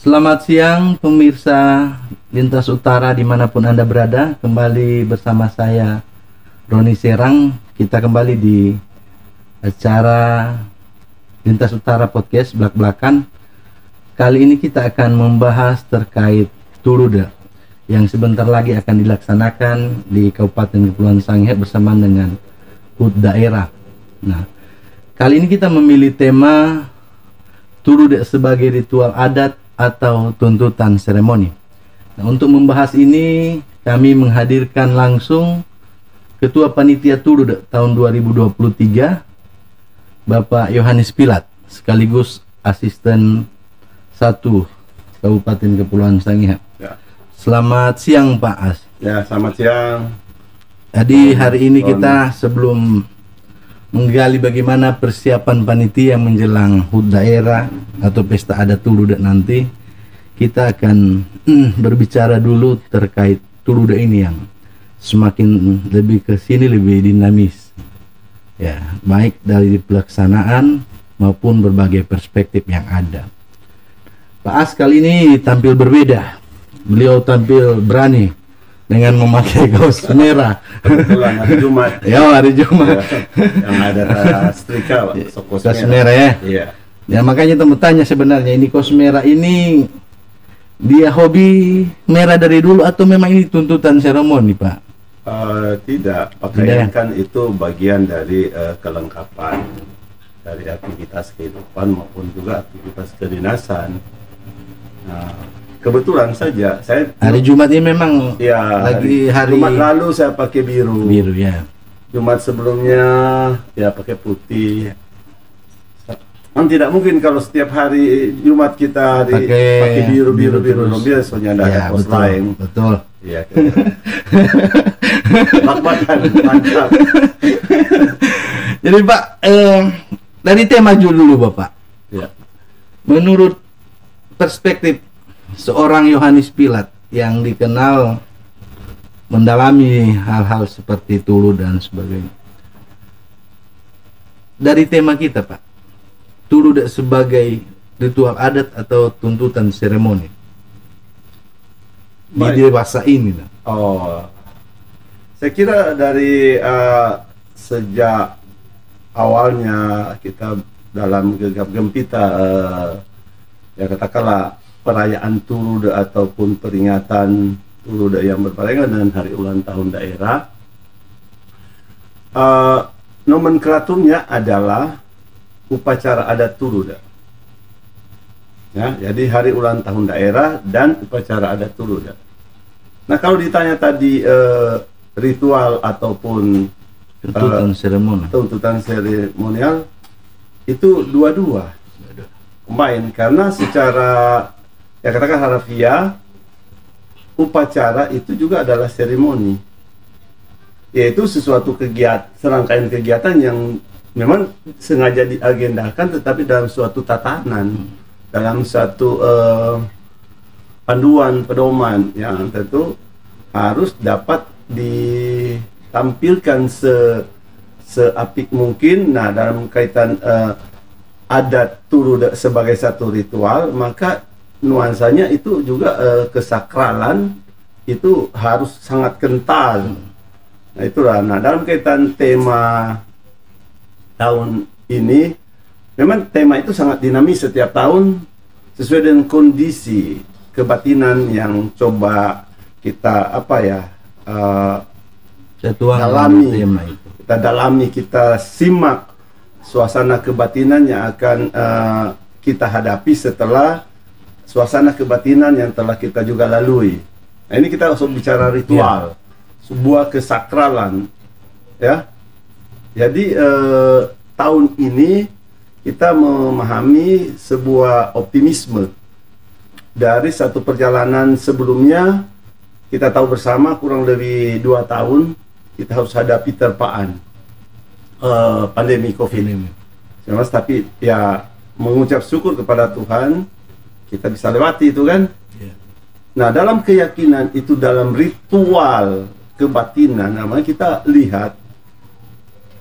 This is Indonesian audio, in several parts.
Selamat siang pemirsa Lintas Utara dimanapun Anda berada. Kembali bersama saya Roni Serang. Kita kembali di acara Lintas Utara Podcast belak-belakan. Kali ini kita akan membahas terkait Turuda yang sebentar lagi akan dilaksanakan di Kabupaten Kepulauan Sangihe bersamaan dengan HUT daerah. Nah, kali ini kita memilih tema Turuda sebagai ritual adat atau tuntutan seremoni. Nah, untuk membahas ini kami menghadirkan langsung Ketua Panitia Turuda tahun 2023 Bapak Yohanes Pilat sekaligus Asisten 1 Kabupaten Kepulauan Sangihe. Ya. Selamat siang Pak As. Ya, selamat siang. Jadi hari ini kita sebelum menggali bagaimana persiapan panitia menjelang HUT daerah atau pesta adat Turuda nanti, kita akan berbicara dulu terkait Turuda ini yang semakin lebih ke sini lebih dinamis. Ya, baik dari pelaksanaan maupun berbagai perspektif yang ada. Pak As kali ini tampil berbeda. Beliau tampil berani dengan memakai kaos merah. Kebetulan hari Jumat. Ya, hari Jumat. Yang ada setrika, Kaos merah ya. Iya. Ya, makanya teman tanya sebenarnya ini kaos merah ini dia hobi merah dari dulu atau memang ini tuntutan seremoni, Pak? Tidak, pakaian kan itu bagian dari kelengkapan dari aktivitas kehidupan maupun juga aktivitas kedinasan. Nah, kebetulan saja saya Hari Jumat ini memang ya, lagi hari Jumat lalu saya pakai biru. biru ya. Jumat sebelumnya ya pakai putih. Kan tidak mungkin kalau setiap hari Jumat kita pakai biru terus. biasanya ada Ya, pos betul, lain. betul. Iya. Bak-bakan, mantap. Jadi Pak, dari tema dulu Bapak. Ya. Menurut perspektif seorang Yohanes Pilat yang dikenal mendalami hal-hal seperti Tulu dan sebagainya. Dari tema kita Pak, Tulu sebagai ritual adat atau tuntutan seremoni di dewasa ini. Oh, saya kira dari sejak awalnya kita dalam gegap gempita ya katakanlah perayaan Turuda ataupun peringatan Turuda yang berbarengan dengan hari ulang tahun daerah, nomenklaturnya adalah upacara adat Turuda. Ya, jadi hari ulang tahun daerah dan upacara adat Turuda. Nah, kalau ditanya tadi ritual ataupun tuntutan seremonial itu dua-dua main, karena secara ya katakan harafiah upacara itu juga adalah seremoni, yaitu sesuatu serangkaian kegiatan yang memang sengaja diagendakan tetapi dalam suatu tatanan, dalam satu panduan pedoman yang tentu harus dapat ditampilkan seapik mungkin. Nah, dalam kaitan adat Turuda sebagai satu ritual, maka nuansanya itu juga kesakralan itu harus sangat kental. Nah, itulah. Nah, dalam kaitan tema tahun ini, memang tema itu sangat dinamis setiap tahun sesuai dengan kondisi kebatinan yang coba kita dalami, kita simak suasana kebatinan yang akan kita hadapi setelah suasana kebatinan yang telah kita juga lalui. Nah, ini kita harus bicara ritual, sebuah kesakralan, ya. Jadi tahun ini kita memahami sebuah optimisme dari satu perjalanan sebelumnya. Kita tahu bersama kurang lebih 2 tahun kita harus hadapi terpaan pandemi COVID-19. Tapi ya mengucap syukur kepada Tuhan kita bisa lewati itu kan. Nah, dalam keyakinan itu, dalam ritual kebatinan, namanya kita lihat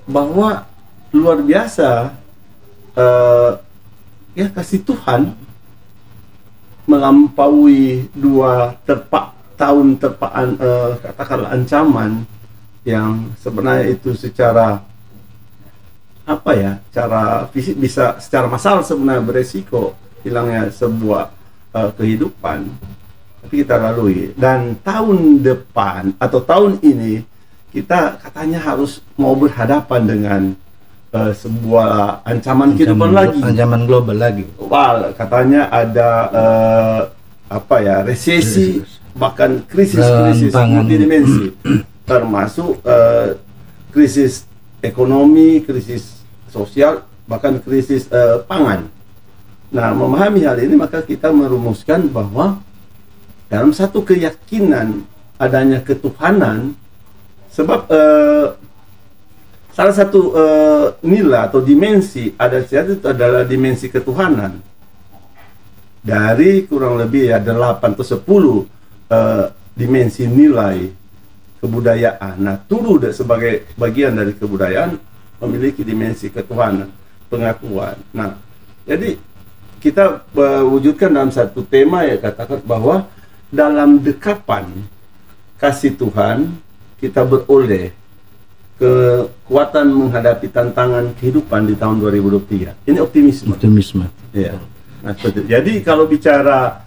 bahwa luar biasa ya kasih Tuhan melampaui tahun terpaan katakanlah ancaman yang sebenarnya itu secara apa ya, cara fisik bisa secara massal sebenarnya beresiko hilangnya sebuah kehidupan, tapi kita lalui. Dan tahun depan atau tahun ini kita katanya harus mau berhadapan dengan sebuah ancaman kehidupan lagi, ancaman global lagi. Wah, katanya ada apa ya, resesi, bahkan krisis multidimensi, termasuk krisis ekonomi, krisis sosial, bahkan krisis pangan. Nah, memahami hal ini maka kita merumuskan bahwa dalam satu keyakinan adanya ketuhanan, sebab salah satu nilai atau dimensi ada itu adalah dimensi ketuhanan. Dari kurang lebih ya 8 atau 10 dimensi nilai kebudayaan. Nah, turu sebagai bagian dari kebudayaan memiliki dimensi ketuhanan, pengakuan. Nah, jadi kita wujudkan dalam satu tema ya, katakan bahwa dalam dekapan kasih Tuhan kita beroleh kekuatan menghadapi tantangan kehidupan di tahun 2023. Ini optimisme. Ya. Nah, jadi kalau bicara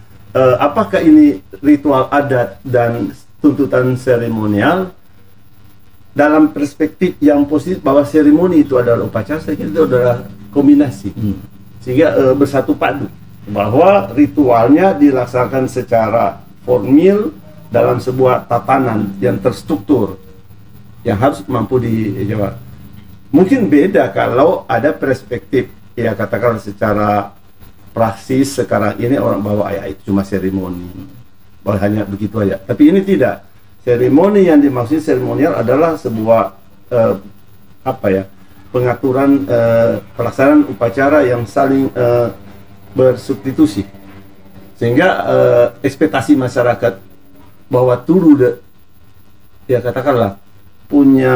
apakah ini ritual adat dan tuntutan seremonial, dalam perspektif yang positif bahwa seremoni itu adalah upacara, saya kira itu adalah kombinasi, sehingga bersatu padu bahwa ritualnya dilaksanakan secara formil dalam sebuah tatanan yang terstruktur yang harus mampu dijawab. Mungkin beda kalau ada perspektif ya, katakan secara praksis sekarang ini orang bawa ya itu cuma seremoni, bahwa hanya begitu aja. Tapi ini tidak. Seremoni yang dimaksud seremonial adalah sebuah apa ya, pengaturan pelaksanaan upacara yang saling bersubstitusi, sehingga ekspektasi masyarakat bahwa turu ya katakanlah punya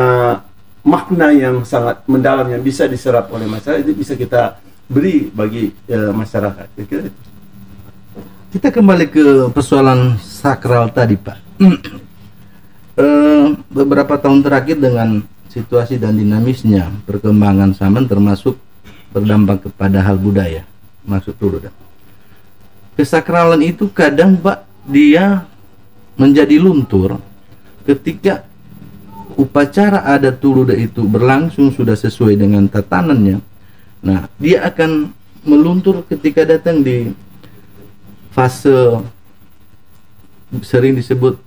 makna yang sangat mendalam yang bisa diserap oleh masyarakat, itu bisa kita beri bagi masyarakat. Kira-kira itu. Kita kembali ke persoalan sakral tadi, Pak. Beberapa tahun terakhir dengan situasi dan dinamisnya perkembangan zaman termasuk berdampak kepada hal budaya, maksud turu. Kesakralan itu kadang, Pak, dia menjadi luntur ketika upacara adat tuluda itu berlangsung sudah sesuai dengan tatanannya. Nah, dia akan meluntur ketika datang di fase sering disebut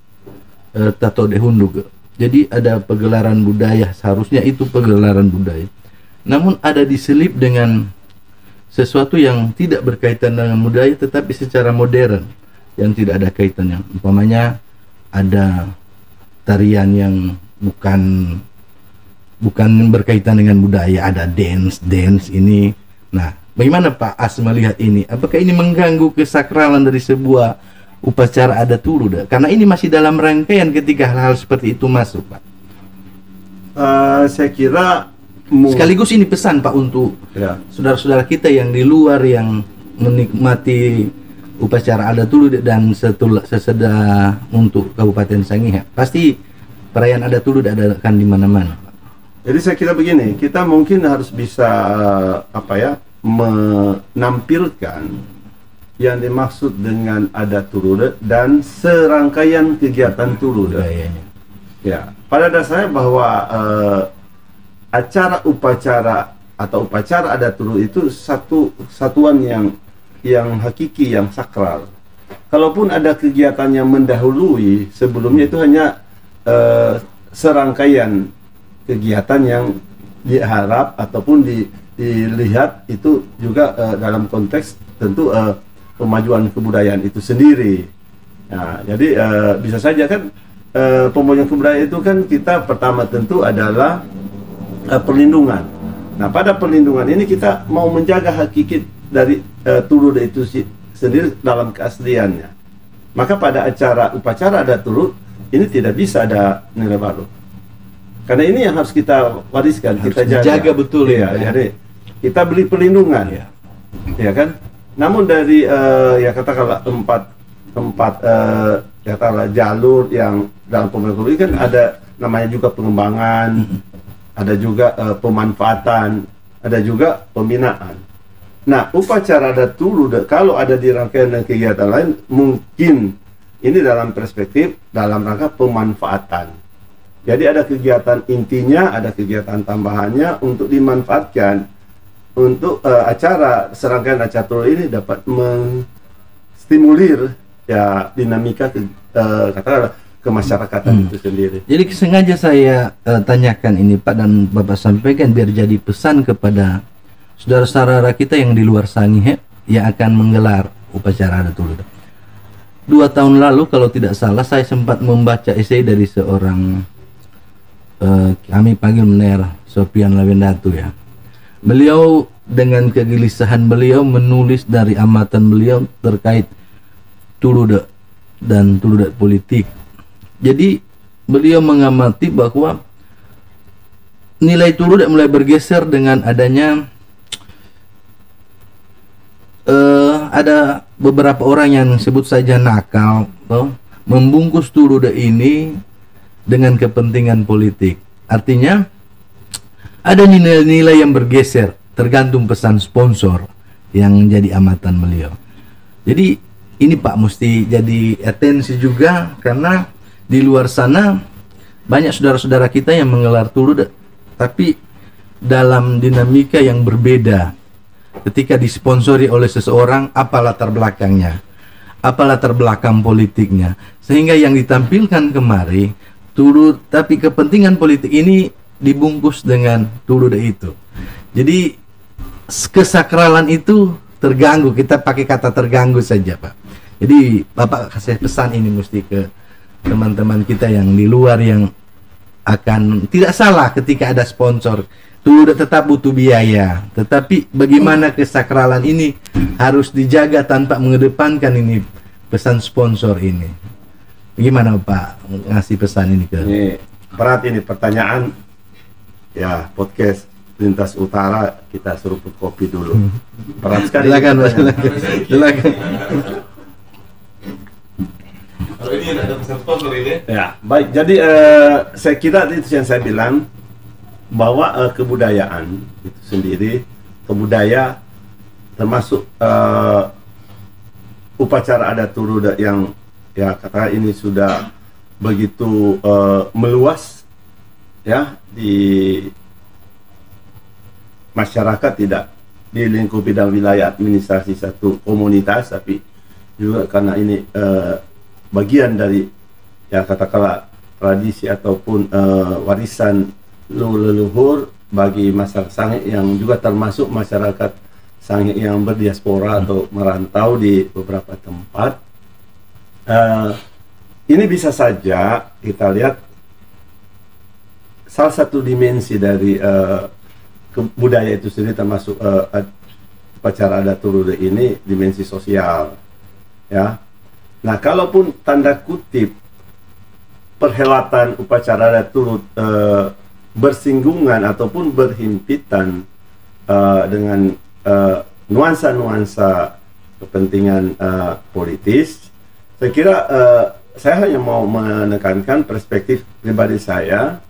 tato dehunduga. Jadi ada pegelaran budaya, seharusnya itu pegelaran budaya, namun ada diselip dengan sesuatu yang tidak berkaitan dengan budaya tetapi secara modern yang tidak ada kaitannya. Umpamanya ada tarian yang bukan berkaitan dengan budaya, ada dance ini. Nah, bagaimana Pak As melihat ini? Apakah ini mengganggu kesakralan dari sebuah upacara adat tuluda? Karena ini masih dalam rangkaian ketika hal-hal seperti itu masuk, Pak. Saya kira sekaligus ini pesan, Pak, untuk saudara-saudara kita yang di luar yang menikmati upacara adat tuluda dan sesudah untuk Kabupaten Sangihe. Pasti perayaan adat tuluda akan di mana-mana. Jadi saya kira begini, kita mungkin harus bisa menampilkan yang dimaksud dengan adat tuluda dan serangkaian kegiatan tuluda. Ya, pada dasarnya bahwa acara upacara atau upacara adat tuluda itu satuan yang hakiki, yang sakral. Kalaupun ada kegiatan yang mendahului sebelumnya, itu hanya serangkaian kegiatan yang diharap ataupun dilihat itu juga dalam konteks tentu pemajuan kebudayaan itu sendiri. Nah, jadi bisa saja kan pemajuan kebudayaan itu kan kita pertama tentu adalah perlindungan. Nah, pada perlindungan ini kita mau menjaga hakiki dari tuluda itu sendiri dalam keasliannya. Maka pada upacara adat tuluda ini tidak bisa ada nilai baru. Karena ini yang harus kita wariskan, harus kita jaga betul ya. Jadi kita beli perlindungan, ya kan? Namun dari ya katakanlah empat ya katakanlah jalur yang dalam pembangunan ini kan ada namanya juga pengembangan, ada juga pemanfaatan, ada juga pembinaan. Nah, upacara adat Tulu kalau ada di rangkaian dan kegiatan lain, mungkin ini dalam perspektif dalam rangka pemanfaatan. Jadi ada kegiatan intinya, ada kegiatan tambahannya untuk dimanfaatkan untuk acara serangkaian acara Tulu ini dapat menstimulir ya dinamika katakanlah kemasyarakatan itu sendiri. Jadi sengaja saya tanyakan ini Pak dan Bapak sampaikan biar jadi pesan kepada saudara-saudara kita yang di luar Sangihe yang akan menggelar upacara adat Tulu. 2 tahun lalu kalau tidak salah saya sempat membaca esai dari seorang kami panggil Mener Sofian Lawendatu ya. Beliau dengan kegelisahan beliau menulis dari amatan beliau terkait Tuluda dan Tuluda politik. Jadi beliau mengamati bahwa nilai Tuluda mulai bergeser dengan adanya ada beberapa orang yang sebut saja nakal, membungkus Tuluda ini dengan kepentingan politik. Artinya ada nilai-nilai yang bergeser tergantung pesan sponsor yang jadi amatan beliau. Jadi ini Pak mesti jadi atensi juga karena di luar sana banyak saudara-saudara kita yang menggelar Tuluda tapi dalam dinamika yang berbeda. Ketika disponsori oleh seseorang, apa latar belakangnya, apa latar belakang politiknya, sehingga yang ditampilkan kemari Tuluda, tapi kepentingan politik ini dibungkus dengan Tuluda itu. Jadi kesakralan itu terganggu, kita pakai kata terganggu saja Pak. Jadi Bapak kasih pesan ini mesti ke teman-teman kita yang di luar yang akan tidak salah ketika ada sponsor. Tuluda tetap butuh biaya, tetapi bagaimana kesakralan ini harus dijaga tanpa mengedepankan ini pesan sponsor ini. Gimana Pak ngasih pesan ini ke? Ini berat ini pertanyaan ya podcast Lintas Utara kita seruput kopi dulu. Berat sekali. Silakan. Kalau ini ada pesan sponsor ini. Ya, baik. Jadi saya kira itu yang saya bilang bahwa kebudayaan itu sendiri, kebudaya termasuk upacara adat Tuluda yang ya kata ini sudah begitu meluas ya di masyarakat, tidak dilingkupi dalam wilayah administrasi satu komunitas, tapi juga karena ini bagian dari ya katakanlah tradisi ataupun warisan leluhur bagi masyarakat Sangihe yang juga termasuk masyarakat Sangihe yang berdiaspora atau merantau di beberapa tempat. Ini bisa saja kita lihat salah satu dimensi dari budaya itu sendiri, termasuk upacara adat Tuluda ini dimensi sosial ya. Nah, kalaupun tanda kutip perhelatan upacara adat Tuluda bersinggungan ataupun berhimpitan dengan nuansa-nuansa kepentingan politis, saya kira saya hanya mau menekankan perspektif pribadi saya.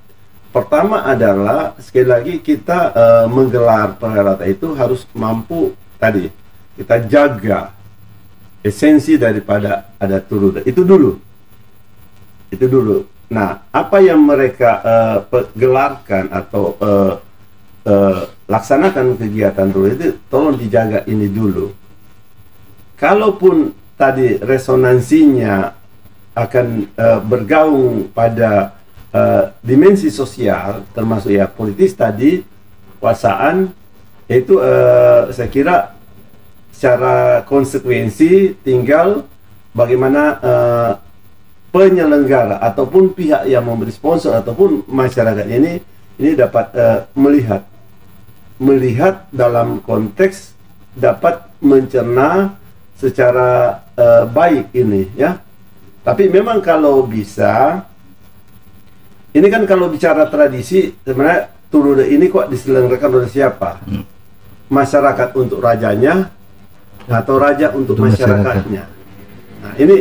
Pertama adalah sekali lagi kita menggelar perhelatan itu harus mampu tadi kita jaga esensi daripada adat Tuluda itu dulu. Nah, apa yang mereka gelarkan atau laksanakan kegiatan Tuluda itu tolong dijaga ini dulu. Kalaupun tadi resonansinya akan bergaung pada dimensi sosial, termasuk ya politis tadi, kekuasaan, itu saya kira secara konsekuensi tinggal bagaimana penyelenggara ataupun pihak yang memberi sponsor ataupun masyarakat ini dapat melihat dalam konteks dapat mencerna secara baik ini ya. Tapi memang kalau bisa, ini kan kalau bicara tradisi sebenarnya Tuluda ini kok diselenggarakan oleh siapa? Masyarakat untuk rajanya atau raja untuk Untuk masyarakat. masyarakatnya. Nah, ini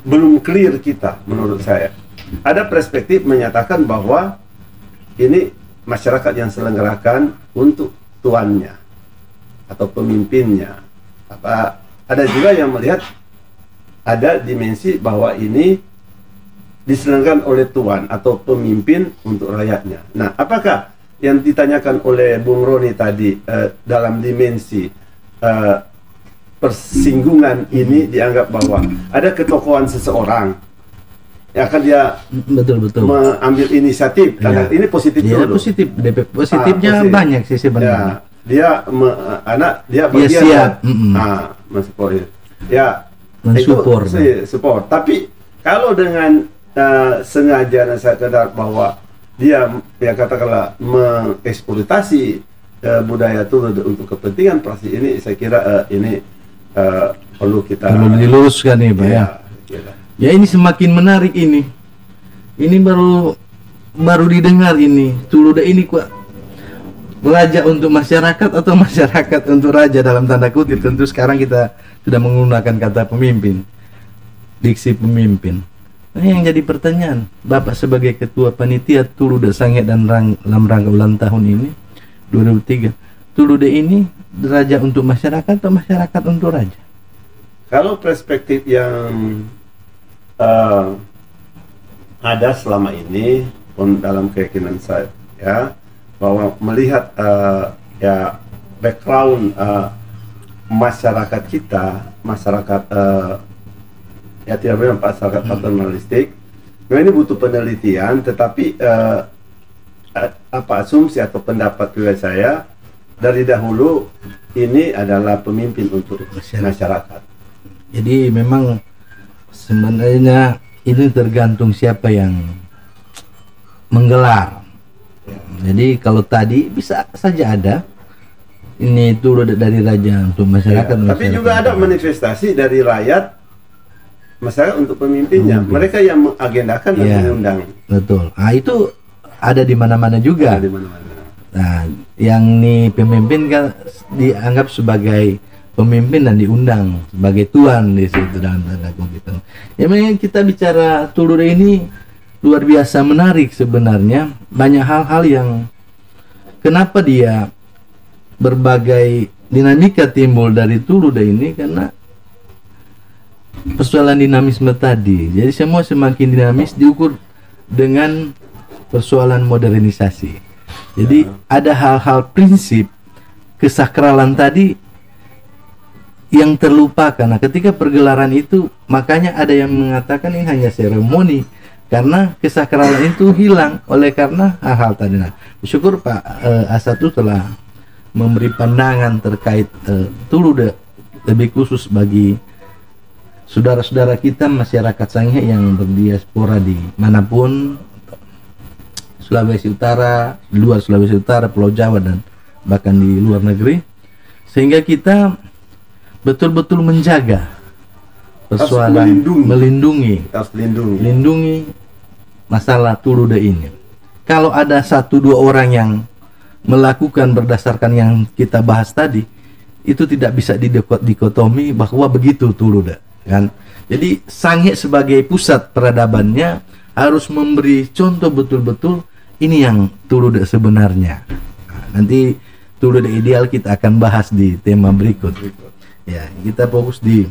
belum clear kita menurut saya. Ada perspektif menyatakan bahwa ini masyarakat yang selenggarakan untuk tuannya atau pemimpinnya. Ada juga yang melihat ada dimensi bahwa ini diselenggarakan oleh tuan atau pemimpin untuk rakyatnya. Nah, apakah yang ditanyakan oleh Bung Roni tadi dalam dimensi persinggungan ini dianggap bahwa ada ketokohan seseorang yang akan dia Betul. mengambil inisiatif. Karena ini positif Dia dulu. positif, positifnya positif. banyak sih sebenarnya. Ya, dia bagian siap. mensupport itu. Ya, Mensupport. itu support. Tapi kalau dengan sengaja dan sadar bahwa dia ya katakanlah mengeksploitasi budaya itu untuk kepentingan praksi ini, saya kira ini perlu kita diluruskan nih, Pak ya. kira. Ya, ini semakin menarik ini. Ini baru didengar ini. Tuluda ini kok raja untuk masyarakat atau masyarakat untuk raja dalam tanda kutip. Tentu sekarang kita sudah menggunakan kata pemimpin. Diksi pemimpin. Nah, yang jadi pertanyaan, Bapak sebagai ketua panitia Tuluda Sanget dan dalam rangka ulang tahun ini 2003, Tuluda ini raja untuk masyarakat atau masyarakat untuk raja? Kalau perspektif yang ada selama ini pun dalam keyakinan saya, ya, bahwa melihat ya background masyarakat kita, masyarakat ya tidak benar masyarakat paternalistik, memang ini butuh penelitian, tetapi asumsi atau pendapat pribadi saya dari dahulu ini adalah pemimpin untuk masyarakat. Jadi memang sebenarnya ini tergantung siapa yang menggelar. Jadi kalau tadi bisa saja ada ini itu dari raja untuk masyarakat. Ya, tapi juga ada manifestasi dari rakyat masyarakat untuk pemimpinnya. Mereka yang mengagendakan dan mengundang. Betul. Nah, itu ada di mana-mana juga. Ada di mana-mana. Nah, yang nih pemimpin kan dianggap sebagai pemimpin dan diundang sebagai tuan di situ dalam tanda kutip. Ya, memang kita bicara Tuluda ini luar biasa menarik sebenarnya. Banyak hal-hal yang kenapa dia berbagai dinamika timbul dari Tuluda ini karena persoalan dinamisme tadi. Jadi semua semakin dinamis diukur dengan persoalan modernisasi. Jadi ada hal-hal prinsip kesakralan tadi yang terlupakan. Nah, ketika pergelaran itu, makanya ada yang mengatakan ini hanya seremoni karena kesakralan itu hilang oleh karena hal-hal tadi. Nah, bersyukur Pak Asatu telah memberi pandangan terkait Tuluda lebih khusus bagi saudara-saudara kita masyarakat Sangihe yang berdiaspora di manapun, Sulawesi Utara, di luar Sulawesi Utara, Pulau Jawa dan bahkan di luar negeri, sehingga kita betul-betul menjaga persoalan melindungi masalah Tuluda ini. Kalau ada 1-2 orang yang melakukan berdasarkan yang kita bahas tadi, itu tidak bisa dikotomi bahwa begitu Tuluda, kan? Jadi Sangihe sebagai pusat peradabannya harus memberi contoh betul-betul ini yang Tuluda sebenarnya. Nah, nanti Tuluda ideal kita akan bahas di tema berikut. Ya, kita fokus di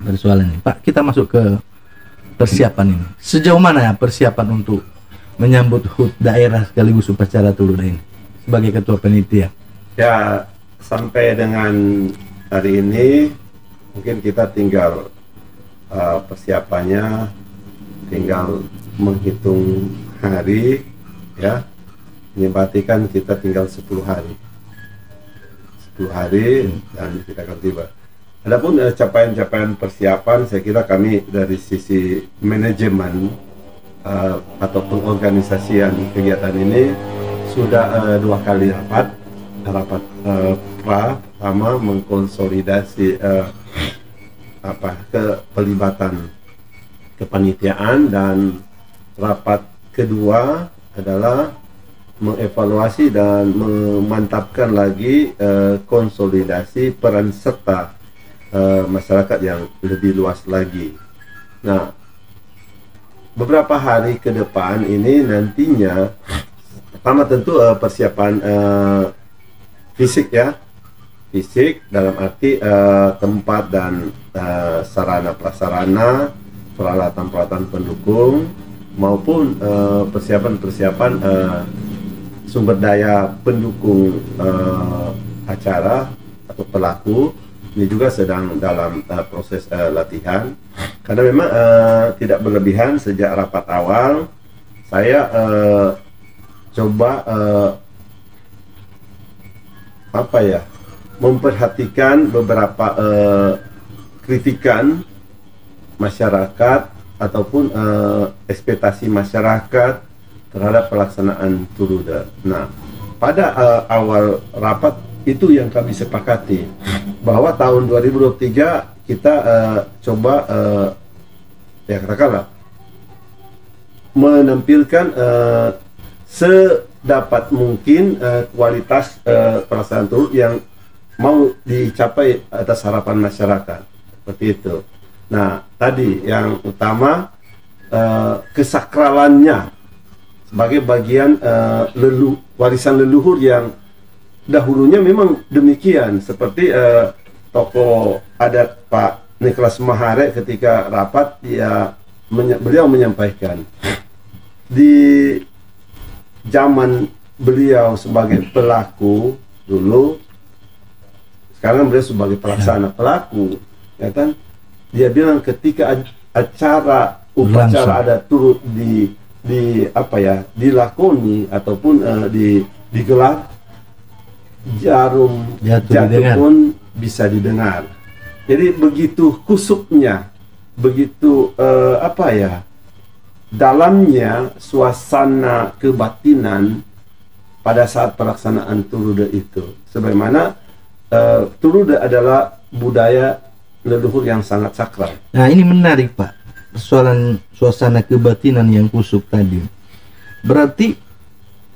persoalan ini. Pak, kita masuk ke persiapan ini. Sejauh mana ya persiapan untuk menyambut HUT daerah sekaligus upacara Tuluda ini sebagai ketua panitia? Ya, sampai dengan hari ini mungkin kita tinggal persiapannya, tinggal menghitung hari, ya. Ini berarti kan kita tinggal 10 hari dan kita akan tiba. Adapun capaian-capaian persiapan, saya kira kami dari sisi manajemen atau pengorganisasian kegiatan ini sudah 2 kali rapat pertama mengkonsolidasi pelibatan kepanitiaan, dan rapat kedua adalah mengevaluasi dan memantapkan lagi konsolidasi peran serta masyarakat yang lebih luas lagi. Nah, beberapa hari ke depan ini nantinya pertama tentu persiapan fisik ya, fisik dalam arti tempat dan sarana prasarana, peralatan-peralatan pendukung maupun persiapan-persiapan sumber daya pendukung acara atau pelaku. Ini juga sedang dalam proses latihan, karena memang tidak berlebihan. Sejak rapat awal saya coba memperhatikan beberapa kritikan masyarakat ataupun ekspektasi masyarakat terhadap pelaksanaan Turuda. Nah, pada awal rapat itu yang kami sepakati bahwa tahun 2023 kita coba ya katakanlah menampilkan sedapat mungkin kualitas pelaksanaan Turut yang mau dicapai atas harapan masyarakat, seperti itu. Nah, tadi yang utama kesakralannya sebagai bagian warisan leluhur yang dahulunya memang demikian, seperti tokoh adat Pak Niklas Mahare ketika rapat beliau menyampaikan di zaman beliau sebagai pelaku dulu, sekarang beliau sebagai pelaksana pelaku, ya kan? Dia bilang ketika acara upacara adat Turut dilakoni ataupun digelar, jarum jatuh pun bisa didengar. Jadi begitu kusuknya, begitu dalamnya suasana kebatinan pada saat pelaksanaan Turuda itu. Sebagaimana Turuda adalah budaya leluhur yang sangat sakral. Nah, ini menarik Pak, persoalan suasana kebatinan yang kusuk tadi. Berarti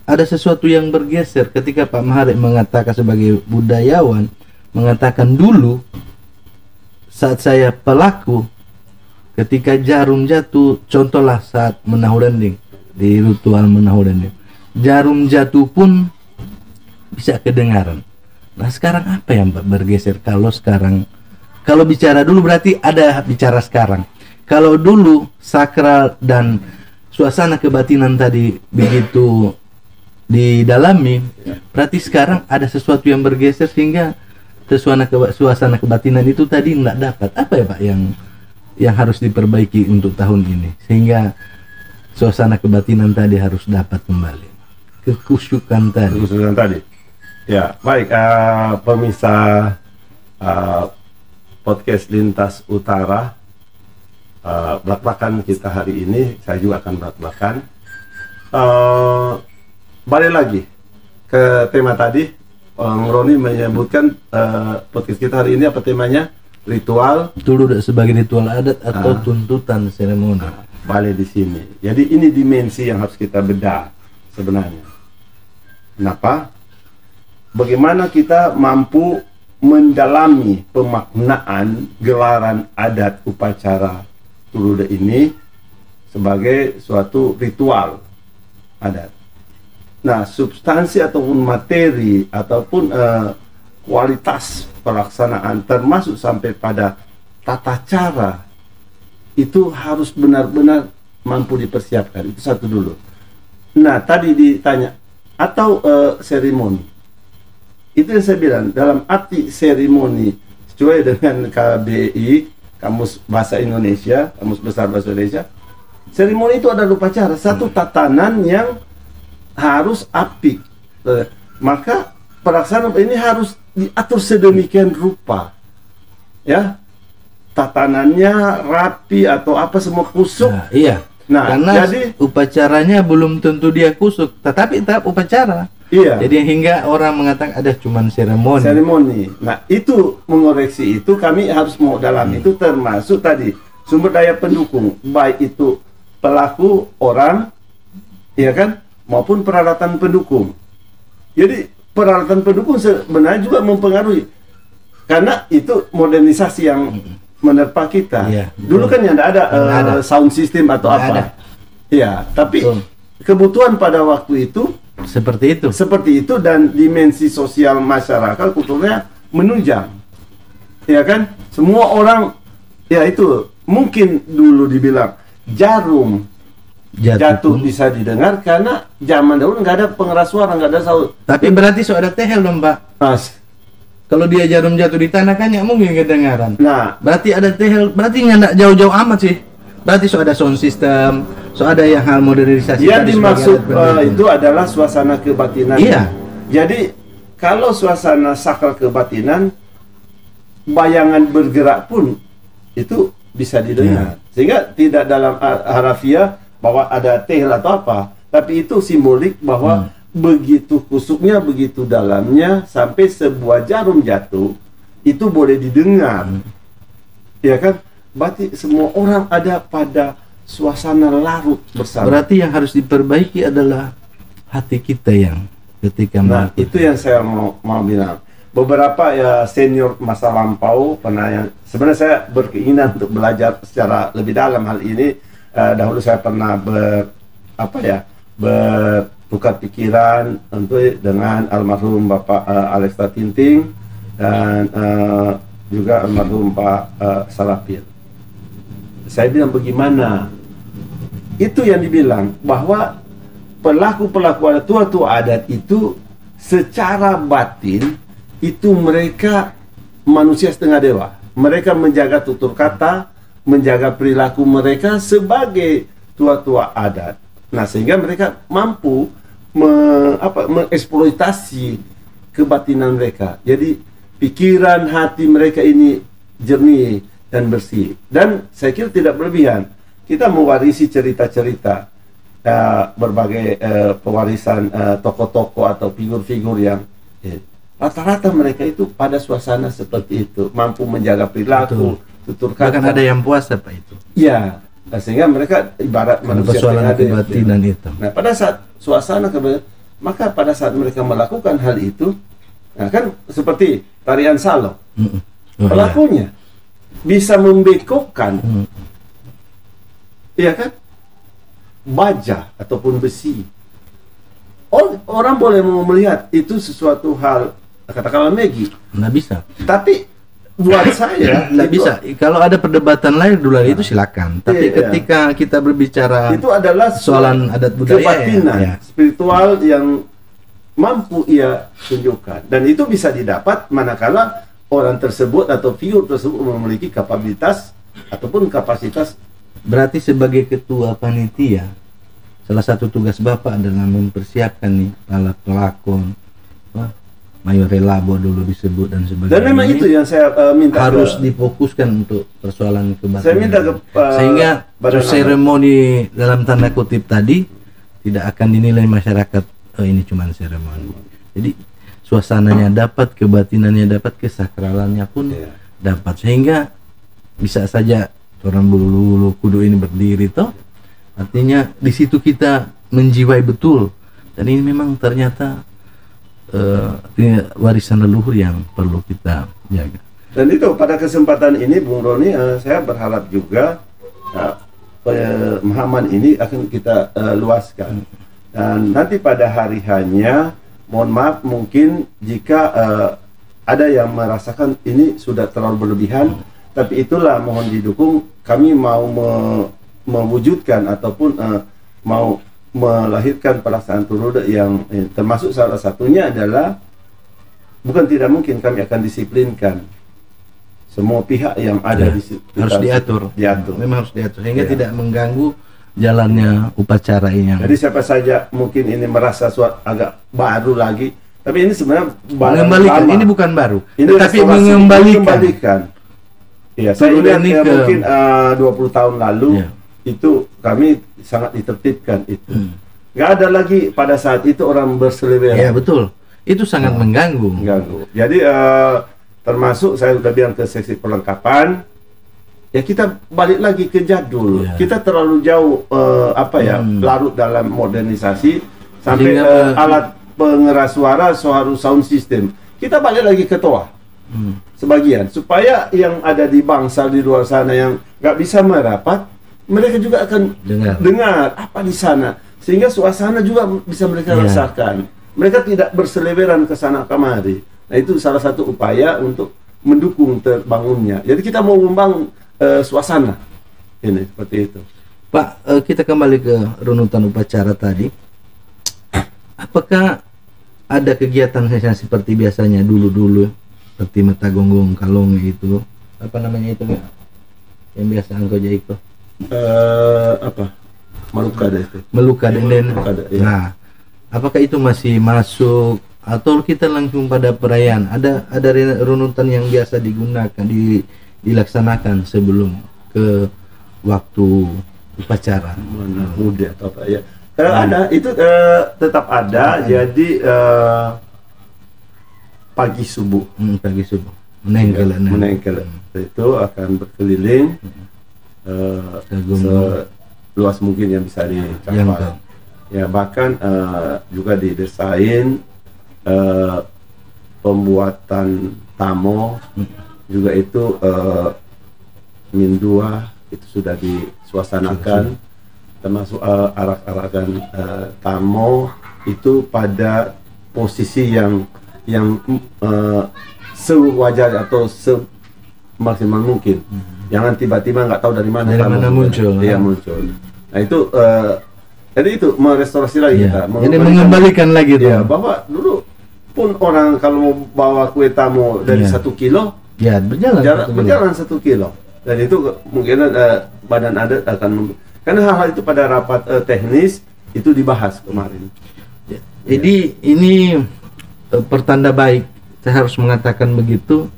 ada sesuatu yang bergeser ketika Pak Mahare mengatakan sebagai budayawan, mengatakan dulu saat saya pelaku, ketika jarum jatuh, contohlah saat menahu dendeng, di ritual menahu dendeng, jarum jatuh pun bisa kedengaran. Nah, sekarang apa yang bergeser? Kalau sekarang, kalau bicara dulu berarti ada bicara sekarang. Kalau dulu sakral dan suasana kebatinan tadi begitu didalami, berarti sekarang ada sesuatu yang bergeser sehingga suasana kebatinan itu tadi nggak dapat. Apa ya Pak yang harus diperbaiki untuk tahun ini sehingga suasana kebatinan tadi harus dapat kembali, kekusyukan tadi. Ya, baik, pemirsa podcast Lintas Utara, belak-belakan kita hari ini, saya juga akan belak-belakan. Balik lagi ke tema tadi, Roni menyebutkan podcast kita hari ini apa temanya? Ritual Turuda sebagai ritual adat atau tuntutan seremoni. Balik di sini. Jadi ini dimensi yang harus kita bedah sebenarnya. Kenapa? Bagaimana kita mampu mendalami pemaknaan gelaran adat upacara Turuda ini sebagai suatu ritual adat. Nah, substansi ataupun materi ataupun kualitas pelaksanaan termasuk sampai pada tata cara itu harus benar-benar mampu dipersiapkan. Itu satu dulu. Nah, tadi ditanya atau seremoni. Itu yang saya bilang, dalam arti seremoni sesuai dengan KBI, Kamus Bahasa Indonesia, Kamus Besar Bahasa Indonesia, seremoni itu adalah upacara, satu tatanan yang harus apik. Maka pelaksanaan ini harus diatur sedemikian rupa, ya, tatanannya rapi atau apa semua kusuk. Nah, iya. Nah, karena jadi upacaranya belum tentu dia kusuk, tetapi tetap upacara. Iya. Jadi hingga orang mengatakan ada cuman seremoni. Seremoni. Nah, itu mengoreksi itu kami harus mau dalam itu termasuk tadi sumber daya pendukung, baik itu pelaku orang, ya kan, maupun peralatan pendukung. Jadi peralatan pendukung sebenarnya juga mempengaruhi, karena itu modernisasi yang menerpa kita. Iya, Dulu kan yang ada sound system atau Nggak apa. ada. Iya, tapi Betul. kebutuhan pada waktu itu Seperti itu. seperti itu, dan dimensi sosial masyarakat kulturnya menunjang. Ya kan? Semua orang, ya itu mungkin dulu dibilang jarum jatuh bisa didengar karena zaman dahulu nggak ada pengeras suara, nggak ada sound. Tapi berarti so ada tehel dong, Pak. Mas. Kalau dia jarum jatuh di tanah kan ya mungkin kedengaran. Nah, Berarti ada tehel, berarti nggak jauh-jauh amat sih. Berarti so ada sound system, so ada yang hal modernisasi. yang tadi dimaksud sebagai alat pendukung. itu adalah suasana kebatinan. Iya. Jadi kalau suasana sakral kebatinan, bayangan bergerak pun itu bisa didengar. Sehingga tidak dalam harafiah bahwa ada tehel atau apa, tapi itu simbolik bahwa begitu kusuknya, begitu dalamnya, sampai sebuah jarum jatuh itu boleh didengar. Ya kan? Berarti semua orang ada pada suasana larut bersama. Berarti yang harus diperbaiki adalah hati kita yang ketika Nah, melakukan. itu yang saya mau bilang. Beberapa ya senior masa lampau pernah yang sebenarnya saya berkeinginan untuk belajar secara lebih dalam hal ini. Dahulu saya pernah bertukar pikiran tentu dengan almarhum Bapak Alexta Tinting dan juga almarhum Pak Salapir. Saya bilang bagaimana? Itu yang dibilang bahwa pelaku-pelaku adat, tua-tua adat itu secara batin itu mereka manusia setengah dewa. Mereka menjaga tutur kata, menjaga perilaku mereka sebagai tua-tua adat. Nah, sehingga mereka mampu mengeksploitasi kebatinan mereka. Jadi pikiran hati mereka ini jernih dan bersih. Dan saya kira tidak berlebihan. Kita mewarisi cerita-cerita berbagai pewarisan tokoh-tokoh atau figur-figur yang rata-rata mereka itu pada suasana seperti itu, mampu menjaga perilaku, tutur kata. Bahkan ada yang puasa, Pak, itu. Ya, nah, sehingga mereka ibarat manusia Persoalan yang ada. kebatinan itu. Nah, pada saat suasana kebatinan, maka pada saat mereka melakukan hal itu, nah kan seperti tarian salong, pelakunya bisa membekokkan, iya kan, baja ataupun besi. Orang boleh melihat itu sesuatu hal katakanlah magik, Nggak bisa. tapi buat saya Nggak itu, bisa. Kalau ada perdebatan lain dulu itu silakan. Tapi Iya. ketika kita berbicara itu adalah persoalan adat budaya, kebatinan ya. spiritual yang mampu ia tunjukkan, dan itu bisa didapat manakala orang tersebut atau figur tersebut memiliki kapabilitas ataupun kapasitas. Berarti sebagai ketua panitia, salah satu tugas Bapak adalah mempersiapkan nih alat pelakon, Mayor Relabo dulu disebut dan sebagainya. Dan memang itu yang saya minta harus difokuskan untuk persoalan kebatinan. Saya minta ke sehingga Badan seremoni dalam tanda kutip tadi tidak akan dinilai masyarakat ini cuma seremoni. Jadi suasananya dapat, kebatinannya dapat, kesakralannya pun dapat, sehingga bisa saja orang bulu kudu ini berdiri toh. Artinya di situ kita menjiwai betul, dan ini memang ternyata warisan leluhur yang perlu kita jaga. Dan itu pada kesempatan ini Bung Roni, saya berharap juga pemahaman ini akan kita luaskan. Dan nanti pada hari hanya, mohon maaf mungkin jika ada yang merasakan ini sudah terlalu berlebihan, tapi itulah mohon didukung. Kami mau mewujudkan ataupun mau melahirkan pelaksanaan turuda yang termasuk salah satunya adalah bukan tidak mungkin kami akan disiplinkan semua pihak yang ada di situ. Harus diatur. Memang harus diatur sehingga tidak mengganggu jalannya upacara ini. Jadi siapa saja mungkin ini merasa agak baru lagi, tapi ini sebenarnya mengembalikan. Ini bukan baru, ini tapi mengembalikan. Ya, saya ingat mungkin 20 tahun lalu itu kami sangat ditertibkan itu. Nggak ada lagi pada saat itu orang berseliweran. Ya betul, itu sangat mengganggu. Jadi termasuk saya sudah bilang ke seksi perlengkapan, ya kita balik lagi ke jadul. Kita terlalu jauh larut dalam modernisasi sampai Sehingga, alat pengeras suara harus sound system. Kita balik lagi ke toa sebagian, supaya yang ada di bangsal di luar sana yang nggak bisa merapat, mereka juga akan dengar apa di sana, sehingga suasana juga bisa mereka rasakan. Mereka tidak berseleweran ke sana kemari. Nah, itu salah satu upaya untuk mendukung terbangunnya. Jadi kita mau membangun suasana ini seperti itu. Pak, kita kembali ke runutan upacara tadi. Apakah ada kegiatan seperti biasanya dulu-dulu, seperti mata gonggong kalong itu, apa namanya itu, yang biasa engkau jaiko? Apa? Melukada itu. Melukada. Ya. Nah, apakah itu masih masuk atau kita langsung pada perayaan? Ada runutan yang biasa digunakan dilaksanakan sebelum ke waktu upacara. Mana muda atau apa ya? Ada itu tetap ada. Jadi pagi subuh. Pagi subuh. Menengkel. Itu akan berkeliling seluas mungkin yang bisa dicapai. Ya, bahkan juga didesain pembuatan tamo juga itu mindua itu sudah disuasanakan, termasuk arak-arakan tamo itu pada posisi yang sewajar atau semaksimal mungkin. Jangan tiba-tiba nggak tahu dari mana muncul. Iya, muncul. Nah, itu jadi itu merestorasi lagi kita. Jadi mengembalikan lagi tuh. Ya, bahwa dulu pun orang kalau mau bawa kue tamu dari 1 kilo, ya berjalan 1 kilo. Dan itu kemungkinan badan adat akan karena hal-hal itu pada rapat teknis itu dibahas kemarin. Jadi ini pertanda baik. Saya harus mengatakan begitu.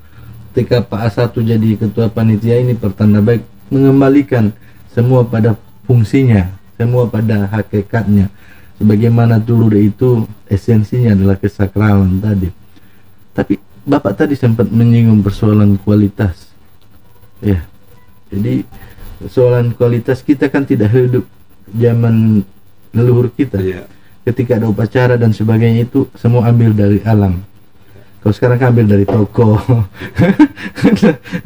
Ketika Pak A1 jadi ketua panitia, ini pertanda baik, mengembalikan semua pada fungsinya, semua pada hakikatnya. Sebagaimana dulu itu esensinya adalah kesakralan tadi. Tapi Bapak tadi sempat menyinggung persoalan kualitas. Ya. Jadi persoalan kualitas kita kan tidak hidup zaman leluhur kita. Ketika ada upacara dan sebagainya itu semua ambil dari alam. Kalau sekarang kan ambil dari toko,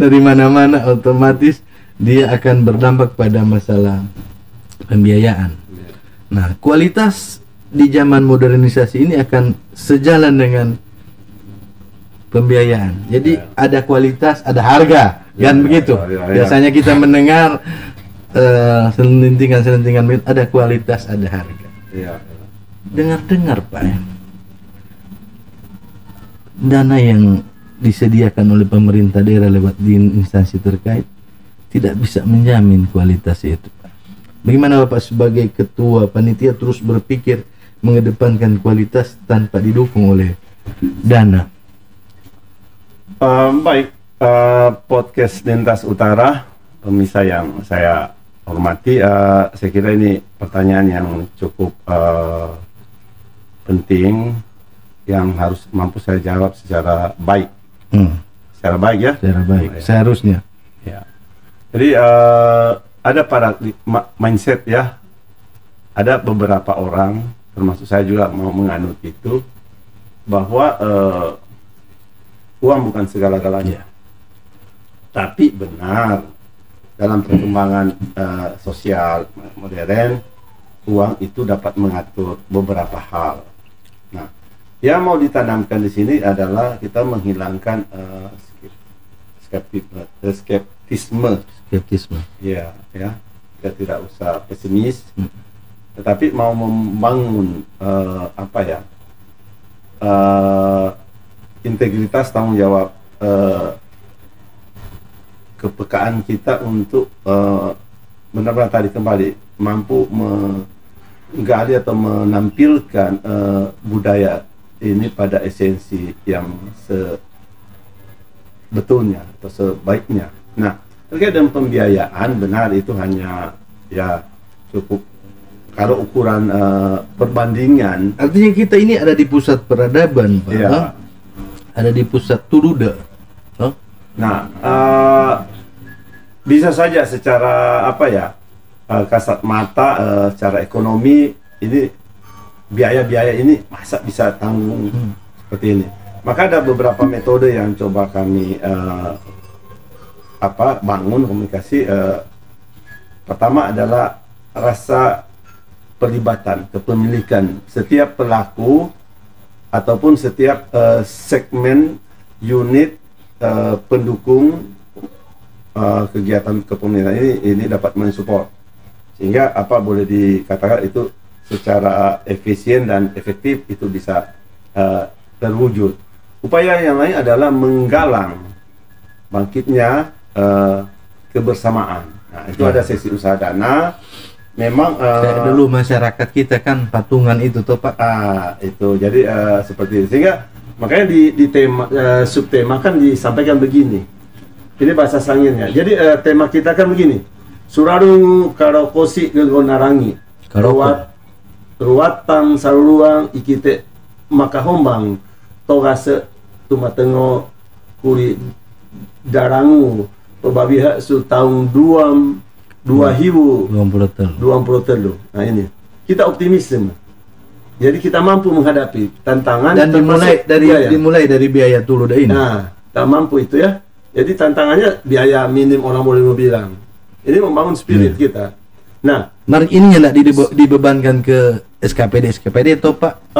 dari mana-mana, otomatis dia akan berdampak pada masalah pembiayaan. Nah, kualitas di zaman modernisasi ini akan sejalan dengan pembiayaan. Jadi ada kualitas, ada harga, kan begitu. Biasanya kita mendengar selentingan ada kualitas, ada harga. Dengar-dengar Pak, dana yang disediakan oleh pemerintah daerah lewat di instansi terkait tidak bisa menjamin kualitas itu. Bagaimana Bapak sebagai ketua panitia terus berpikir mengedepankan kualitas tanpa didukung oleh dana? Baik, podcast Lintas Utara, pemirsa yang saya hormati, saya kira ini pertanyaan yang cukup penting yang harus mampu saya jawab secara baik. Secara baik ya? Secara baik, seharusnya. Ya. Jadi ada pada mindset ya, ada beberapa orang, termasuk saya juga mau menganut itu, bahwa uang bukan segala-galanya. Tapi benar, dalam perkembangan sosial modern, uang itu dapat mengatur beberapa hal. Nah, yang mau ditanamkan di sini adalah kita menghilangkan skeptisme. Ya, kita tidak usah pesimis, tetapi mau membangun integritas, tanggung jawab, kepekaan kita untuk benar-benar tadi kembali mampu menggali atau menampilkan budaya ini pada esensi yang sebetulnya atau sebaiknya. Nah, terkait dengan pembiayaan, benar itu hanya ya cukup kalau ukuran perbandingan. Artinya kita ini ada di pusat peradaban, Pak. Ya. Ada di pusat Turuda. Nah, bisa saja secara kasat mata, secara ekonomi ini biaya-biaya ini masa bisa tanggung seperti ini. Maka ada beberapa metode yang coba kami bangun komunikasi. Pertama adalah rasa pelibatan, kepemilikan setiap pelaku ataupun setiap segmen unit pendukung kegiatan kepemilikan ini dapat mensupport, sehingga boleh dikatakan itu secara efisien dan efektif itu bisa terwujud. Upaya yang lain adalah menggalang bangkitnya kebersamaan. Nah, itu ada sesi usaha dana. Memang kayak dulu masyarakat kita kan patungan itu toh Pak. Itu jadi seperti itu. Sehingga makanya di tema subtema kan disampaikan begini. Ini bahasa Sangirnya. Jadi tema kita kan begini. Surarung karokosi gegonarangi. Ruatan saruruang ikite makahombang togase tumatengo kuri darangu pebabiha su tahun 2023. Nah ini kita optimisme. Jadi kita mampu menghadapi tantangan dan dimulai dari biaya Tuluda ini. Nah, kita mampu itu ya. Jadi tantangannya biaya minim, orang boleh bilang. Ini membangun spirit kita. Nah, ini nggak dibebankan ke SKPD atau Pak?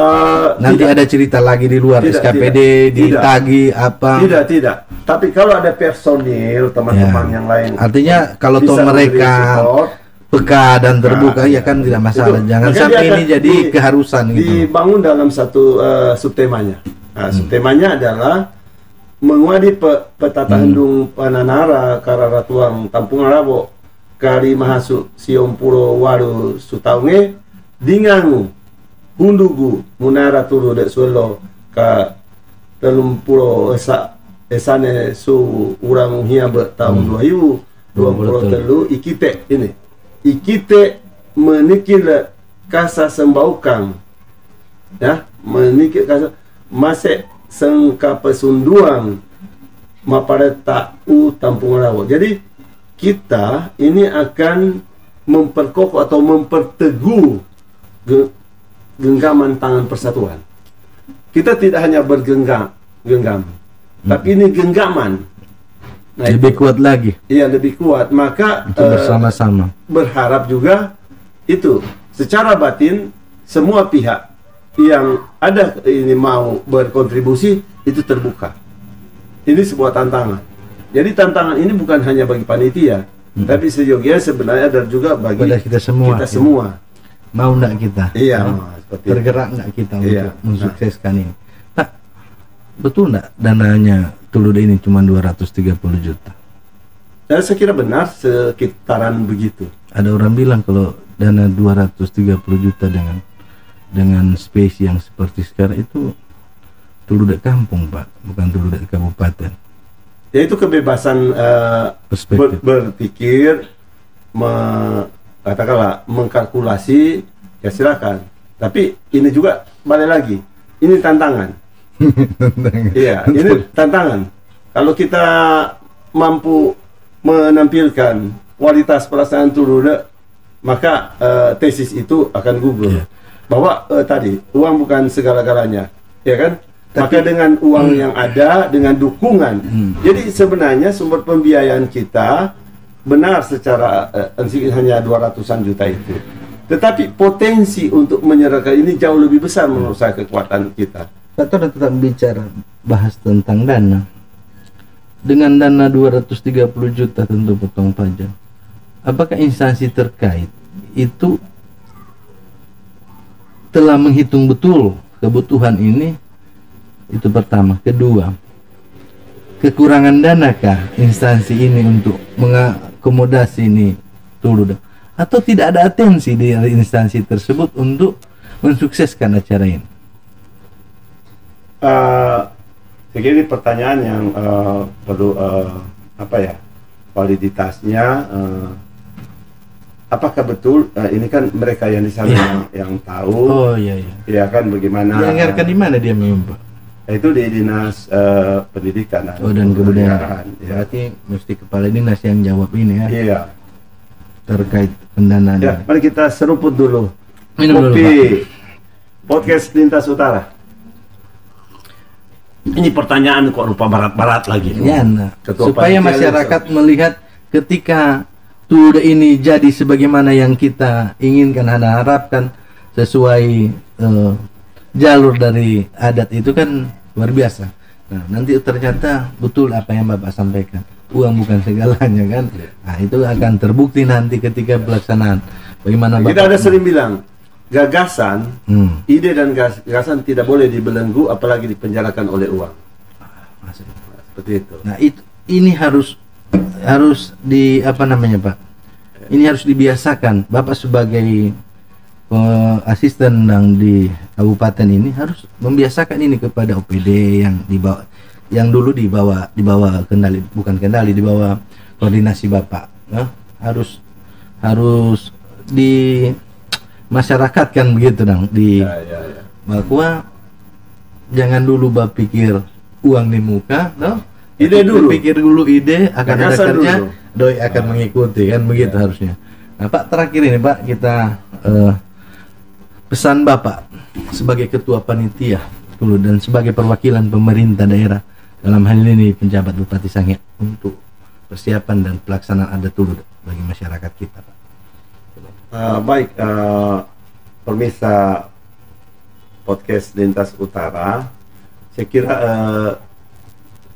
Nanti ada cerita lagi di luar SKPD, ditagi apa? Tidak. Tapi kalau ada personil teman-teman yang lain, artinya kalau toh mereka peka dan terbuka ya kan tidak masalah. Jangan sampai ini jadi keharusan gitu. Dibangun dalam satu subtemanya. Subtemanya adalah menguadi petata hendung pananara kararatuang Tampung Rabo kari mahasu siom puro waru sutaunge dingangu hundugu munara turu dek suelo ka telum puro esane su urang hia tahun 2023 ikite menikil kasa sembaukang ya menikil kasa masek sengka pesunduang mapareta Tampung Rawo. Jadi kita ini akan memperkokoh atau memperteguh genggaman tangan persatuan. Kita tidak hanya bergenggam, tapi ini genggaman. Nah, lebih kuat lagi. Iya, lebih kuat. Maka bersama-sama berharap juga itu secara batin semua pihak yang ada ini mau berkontribusi itu terbuka. Ini sebuah tantangan. Jadi tantangan ini bukan hanya bagi panitia, tapi seyogianya sebenarnya ada juga bagi kita semua. Mau enggak kita? Iya, tergerak enggak kita untuk mensukseskan ini? Pak, betul enggak dananya Tuluda ini cuma 230 juta? Saya kira benar, sekitaran begitu. Ada orang bilang kalau dana 230 juta dengan space yang seperti sekarang itu Tuluda kampung Pak, bukan Tuluda kabupaten. Ya itu kebebasan berpikir, katakanlah mengkalkulasi, ya silakan. Tapi ini juga balik lagi, ini tantangan. Iya, ini tantangan. Kalau kita mampu menampilkan kualitas pelaksanaan Tuluda, maka tesis itu akan gugur. Bahwa tadi uang bukan segala-galanya, ya kan? Maka dengan uang yang ada, dengan dukungan, jadi sebenarnya sumber pembiayaan kita benar secara hanya 200-an juta itu. Tetapi potensi untuk menyerahkan ini jauh lebih besar menurut saya kekuatan kita. Kita tetap bicara bahas tentang dana. Dengan dana 230 juta tentu potong pajak. Apakah instansi terkait itu telah menghitung betul kebutuhan ini? Itu pertama. Kedua, kekurangan danakah instansi ini untuk mengakomodasi ini Tuluda? Atau tidak ada atensi dari instansi tersebut untuk mensukseskan acara ini? Saya kira ini pertanyaan yang perlu validitasnya. Apakah betul ini kan mereka yang di sana yang tahu? Oh iya. Ya kan bagaimana? Dianggarkan di mana dia memang? Itu di dinas pendidikan dan kebudayaan. Ya. Berarti mesti kepala dinas yang jawab ini ya. Iya. Terkait pendanaan. Ya, mari kita seruput dulu. Minum kopi. Dulu, Podcast Lintas Utara. Ini pertanyaan kok rupa barat-barat lagi. Ya, nah, Ketua supaya panitia masyarakat melihat ketika Tuluda ini jadi sebagaimana yang kita inginkan dan harapkan sesuai jalur dari adat itu kan luar biasa. Nah, nanti ternyata betul apa yang Bapak sampaikan, uang bukan segalanya kan. Nah, itu akan terbukti nanti ketika pelaksanaan. Bagaimana Bapak? Kita ada sering bilang, gagasan, ide dan gagasan tidak boleh dibelenggu apalagi dipenjarakan oleh uang. Seperti itu. Nah, ini harus di apa namanya, Pak? Ini harus dibiasakan. Bapak sebagai asisten yang di kabupaten ini harus membiasakan ini kepada OPD yang dibawa, yang dulu dibawa kendali, bukan kendali, dibawa koordinasi Bapak. Nah, harus di masyarakat kan begitu dong, Ya. bahwa jangan dulu Bapak pikir uang di muka, no? Ide dulu. Pikir dulu ide, akan ada Gagasan kerja, dulu. doi akan mengikuti kan begitu harusnya. Nah, Pak, terakhir ini Pak, kita pesan Bapak sebagai ketua panitia dulu dan sebagai perwakilan pemerintah daerah dalam hal ini penjabat Bupati Sangihe untuk persiapan dan pelaksanaan adat dulu bagi masyarakat kita, Pak. Baik, pemirsa podcast Lintas Utara, saya kira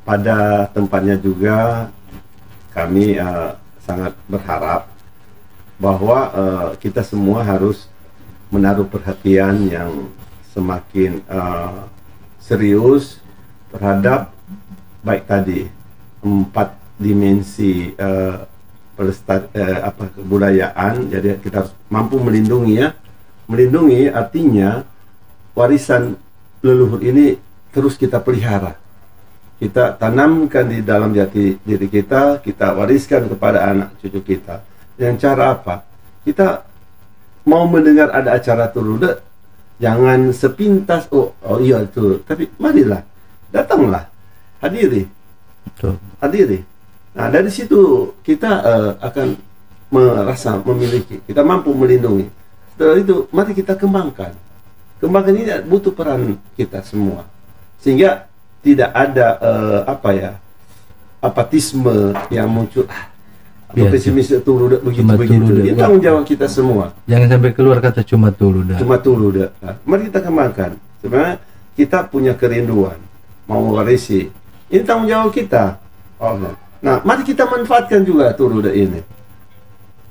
pada tempatnya juga kami sangat berharap bahwa kita semua harus menaruh perhatian yang semakin serius terhadap baik tadi 4 dimensi kebudayaan. Jadi kita harus mampu melindungi ya. Melindungi artinya warisan leluhur ini terus kita pelihara. Kita tanamkan di dalam jati diri kita wariskan kepada anak cucu kita. Dengan cara apa? Kita mau mendengar ada acara Tuluda, jangan sepintas oh iya itu, tapi marilah, datanglah, hadiri. Betul. Hadiri. Nah, dari situ kita akan merasa memiliki, kita mampu melindungi. Setelah itu, mari kita kembangkan. Kembangkan ini butuh peran kita semua. Sehingga tidak ada apatisme yang muncul. Atau pesimis Tuluda begitu. Ini tanggung jawab kita semua. Jangan sampai keluar kata cuma Tuluda. Cuma Tuluda. Nah, mari kita kembangkan. Sebenarnya kita punya kerinduan mau mewarisi. Ini tanggung jawab kita. Nah, mari kita manfaatkan juga Tuluda ini.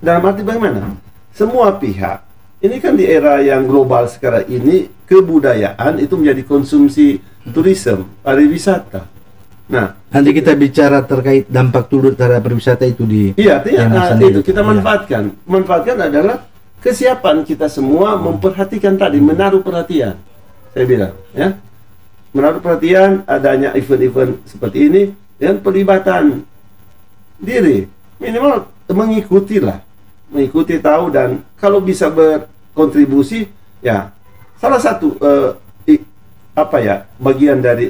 Dalam arti bagaimana? Semua pihak. Ini kan di era yang global sekarang ini, kebudayaan itu menjadi konsumsi turisme, pariwisata. Nah, nanti kita bicara terkait dampak Tuluda terhadap pariwisata itu di itu kita manfaatkan. Manfaatkan adalah kesiapan kita semua memperhatikan tadi, menaruh perhatian. Saya bilang, ya. Menaruh perhatian adanya event-event seperti ini dan pelibatan diri. Minimal mengikuti tahu dan kalau bisa berkontribusi, ya. Salah satu bagian dari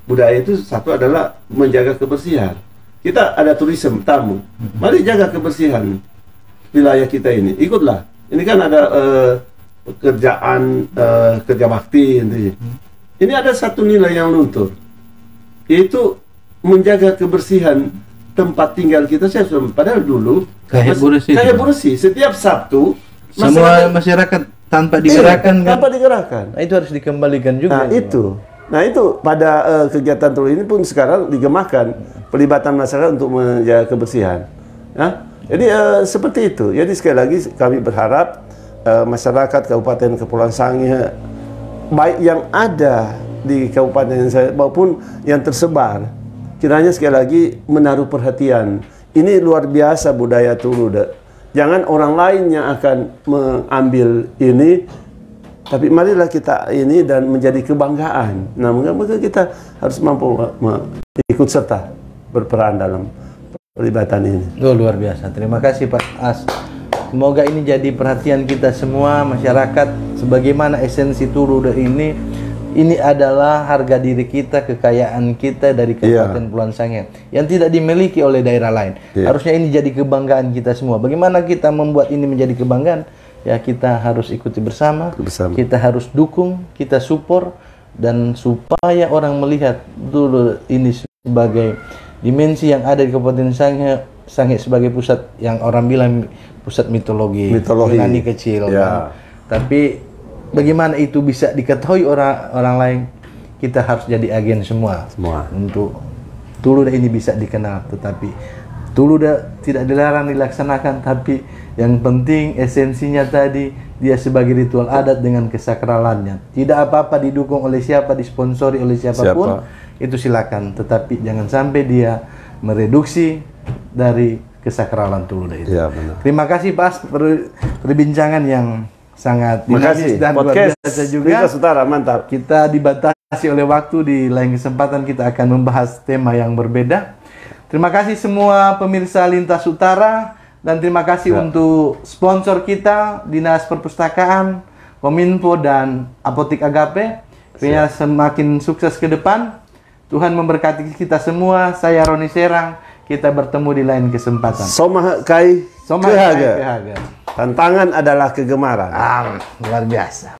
budaya itu satu adalah menjaga kebersihan. Kita ada turisme tamu, mari jaga kebersihan wilayah kita ini. Ikutlah. Ini kan ada pekerjaan kerja bakti. Ini ada satu nilai yang luntur, yaitu menjaga kebersihan tempat tinggal kita. Padahal dulu kayak bersih. Setiap Sabtu semua masyarakat tanpa digerakkan Nah, itu harus dikembalikan juga. Nah itu pada kegiatan Tuluda ini pun sekarang digemakan pelibatan masyarakat untuk menjaga kebersihan. Nah, jadi seperti itu. Jadi sekali lagi kami berharap masyarakat Kabupaten Kepulauan Sangihe, baik yang ada di kabupaten saya maupun yang tersebar, kiranya sekali lagi menaruh perhatian. Ini luar biasa budaya Tuluda. Jangan orang lain yang akan mengambil ini, tapi marilah kita ini dan menjadi kebanggaan. Nah, maka kita harus mampu ikut serta berperan dalam pelibatan ini. Luar biasa. Terima kasih Pak As. Semoga ini jadi perhatian kita semua masyarakat, sebagaimana esensi Tuluda ini adalah harga diri kita, kekayaan kita dari Kabupaten Kepulauan Sangihe yang tidak dimiliki oleh daerah lain. Harusnya ini jadi kebanggaan kita semua. Bagaimana kita membuat ini menjadi kebanggaan? ya kita harus ikuti bersama, Bersama. kita harus dukung, kita support, dan supaya orang melihat dulu ini sebagai dimensi yang ada di Kabupaten Sangihe sebagai pusat yang orang bilang pusat mitologi Yunani kecil. Ya. Tapi bagaimana itu bisa diketahui orang lain, kita harus jadi agen semua untuk Tuluda ini bisa dikenal. Tetapi Tuluda tidak dilarang dilaksanakan, tapi yang penting esensinya tadi dia sebagai ritual adat dengan kesakralannya. Tidak apa-apa didukung oleh siapa, disponsori oleh siapapun, itu silakan. Tetapi jangan sampai dia mereduksi dari kesakralan Tuluda itu. Ya, benar. Terima kasih Pak perbincangan yang sangat dinamis dan luar biasa juga. Lintas Utara, mantap. Kita dibatasi oleh waktu, di lain kesempatan kita akan membahas tema yang berbeda. Terima kasih semua pemirsa Lintas Utara, dan terima kasih untuk sponsor kita, Dinas Perpustakaan, Kominfo, dan Apotik Agape. Biar semakin sukses ke depan. Tuhan memberkati kita semua. Saya Roni Serang. Kita bertemu di lain kesempatan. Somah kai Kehaga. Tantangan adalah kegemaran. Luar biasa.